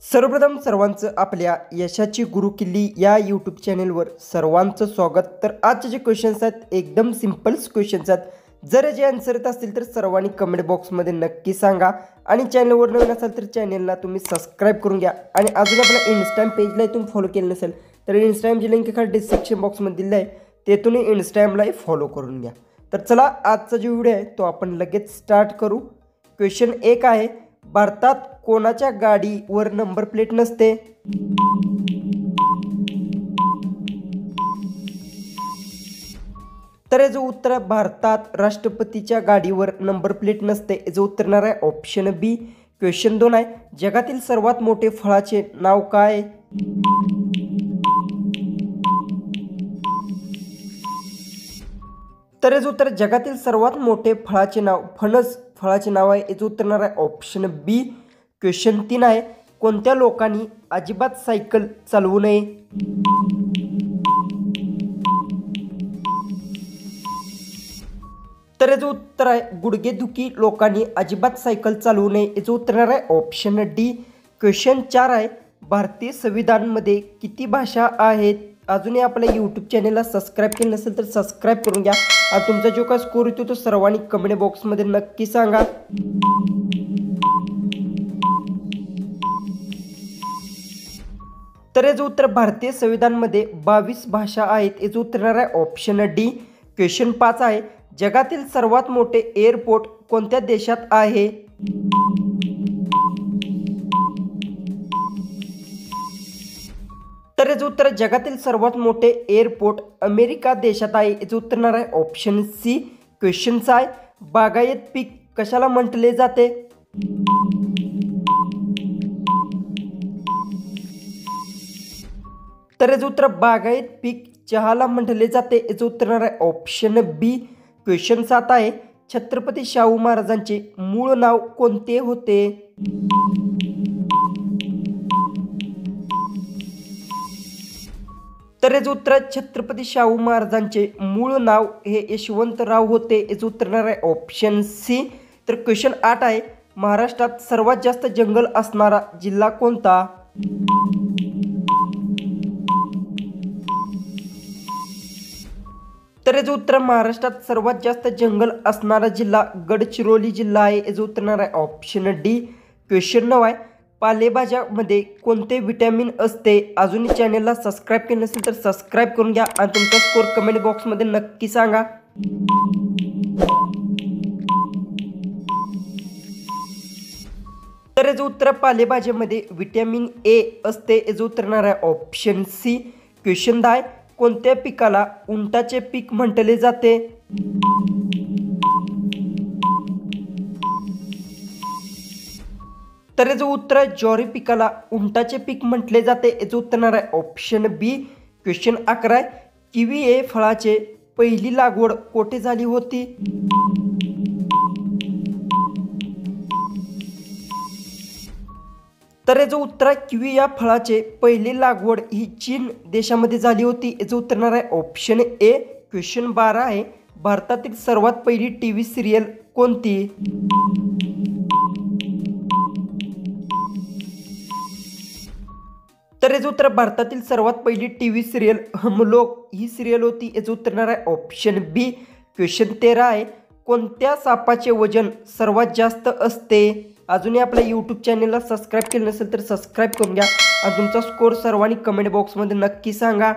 सर्वप्रथम सर्वांचं आपल्या यशाची गुरुकिल्ली या यूट्यूब चॅनेलवर सर्वांचं स्वागत। तर आजचे जे क्वेश्चन्स आहेत एकदम सिंपल्स क्वेश्चन्स आहेत। जर जे आन्सर येत असतील तर सर्वांनी कमेंट बॉक्समध्ये नक्की सांगा आणि चॅनलवर नवीन असाल तर चॅनलला तुम्ही सबस्क्राईब करून घ्या आणि अजून आपल्या इंस्टाग्राम पेजला तुम्ही फॉलो केलं नसेल तर इंस्टाग्रामची लिंक खाली डिस्क्रिप्शन बॉक्समध्ये दिली आहे, तेथून इंस्टाग्रामला फॉलो करून घ्या। तर चला आजचा जो व्हिडिओ आहे तो आपण लगेच स्टार्ट करू। क्वेश्चन 1 आहे, भारतात कोणाच्या गाडीवर नंबर प्लेट नसते? तर याचं उत्तर आहे भारतात राष्ट्रपतीच्या गाडीवर नंबर प्लेट नसते। याचं उत्तर येणार आहे ऑप्शन बी। क्वेश्चन 2 आहे, जगातील सर्वात मोठे फळाचे नाव काय? तर याचं उत्तर जगातील सर्वात मोठे फळाचे नाव फणस फळाचे नाव आहे। याचं उत्तर येणार आहे ऑप्शन बी। क्वेश्चन 3 आहे, कोणत्या लोकांनी अजिबात सायकल चालवू नये? तर याचं उत्तर आहे गुडघेदुखी लोकांनी अजिबात सायकल चालवू नये। याचं उत्तर येणार आहे ऑप्शन डी। क्वेश्चन 4 आहे, भारतीय संविधानामध्ये किती भाषा आहेत? अजूनही आपल्या यूट्यूब चॅनलला सबस्क्राईब केलं नसेल तर सबस्क्राईब करून घ्या आणि तुमचा जो काय स्कोर येतो तो सर्वांनी कमेंट बॉक्समध्ये नक्की सांगा। तर याचं उत्तर भारतीय संविधानामध्ये 22 भाषा आहेत। याचं उत्तर येणार आहे ऑप्शन डी। क्वेश्चन 5 आहे, जगातील सर्वात मोठे एअरपोर्ट कोणत्या देशात आहे? तर याचं उत्तर जगातील सर्वात मोठे एअरपोर्ट अमेरिका देशात आहे। याचं उत्तर येणार आहे ऑप्शन सी। क्वेश्चन 6 आहे, बागायत पीक कशाला म्हटले जाते? तर याचं उत्तर बागायत पीक चहाला म्हटले जाते। याचं उत्तर येणार आहे ऑप्शन बी। क्वेश्चन 7 आहे, छत्रपती शाहू महाराजांचे मूळ नाव कोणते होते? तर याचं उत्तर छत्रपती शाहू महाराजांचे मूळ नाव हे यशवंतराव होते। याचं उत्तर येणार आहे ऑप्शन सी। तर क्वेश्चन 8 आहे, महाराष्ट्रात सर्वात जास्त जंगल असणारा जिल्हा कोणता? तर याचं उत्तर महाराष्ट्रात सर्वात जास्त जंगल असणारा जिल्हा गडचिरोली जिल्हा आहे। याचं उत्तर येणार आहे ऑप्शन डी। क्वेश्चन 9 आहे, पालेभाज्यामध्ये कोणते विटॅमिन असते? अजूनही चॅनलला सबस्क्राईब केलं नसेल तर सबस्क्राईब करून घ्या आणि तुमचा स्कोर कमेंट बॉक्समध्ये नक्की सांगा। तर याचं उत्तर पालेभाज्यामध्ये विटॅमिन ए असते। याचं उत्तर येणार आहे ऑप्शन सी। क्वेश्चन 10 आहे, कोणत्या पिकाला उंटाचे पीक म्हटले जाते? तर याचं उत्तर ज्वारी पिकाला उंटाचे पीक म्हटले जाते। याचं उत्तर येणार आहे ऑप्शन बी। क्वेश्चन 11 आहे, किवी हे फळाचे पहिली लागवड कोठे झाली होती? तर याचं उत्तर किवी या फळाचे पहिली लागवड ही चीन देशामध्ये झाली होती। याचं उत्तर येणार आहे ऑप्शन ए। क्वेश्चन 12 आहे, भारतातील सर्वात पहिली टीव्ही सिरियल कोणती? तर याचं उत्तर भारतातील सर्वात पहिली टीव्ही सिरियल हम लोग ही सिरियल होती। याचं उत्तर येणार आहे ऑप्शन बी। क्वेश्चन 13 आहे, कोणत्या सापाचे वजन सर्वात जास्त असते? अजूनही आपल्या यूट्यूब चॅनलला सबस्क्राईब केलं नसेल तर सबस्क्राईब करून घ्या आणि तुमचा स्कोर सर्वांनी कमेंट बॉक्समध्ये नक्की सांगा।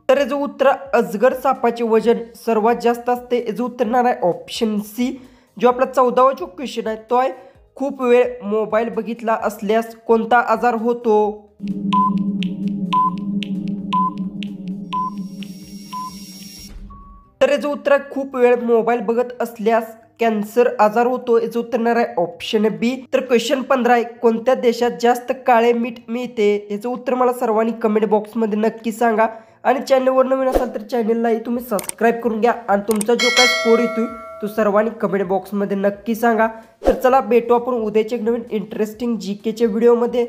तर याचं उत्तर अजगर सापाचे वजन सर्वात जास्त असते। याचं उत्तर येणार आहे ऑप्शन सी। जो आपला 14वा जो क्वेश्चन आहे तो आहे, खूप वेळ मोबाईल बघितला असल्यास कोणता आजार होतो? तर याचं उत्तर खूप वेळ मोबाईल बघत असल्यास कॅन्सर आजार होतो। याचं उत्तर येणार आहे ऑप्शन बी। तर क्वेश्चन 15 आहे, कोणत्या देशात जास्त काळे मीठ मिळते? याचं उत्तर मला सर्वांनी कमेंट बॉक्समध्ये नक्की सांगा आणि चॅनलवर नवीन असाल तर चॅनललाही तुम्ही सबस्क्राईब करून घ्या आणि तुमचा जो काय स्कोर येतो तो सर्वांनी कमेंट बॉक्समध्ये नक्की सांगा। तर चला भेटू आपण उद्याच्या एक नवीन इंटरेस्टिंग जीकेच्या व्हिडिओमध्ये।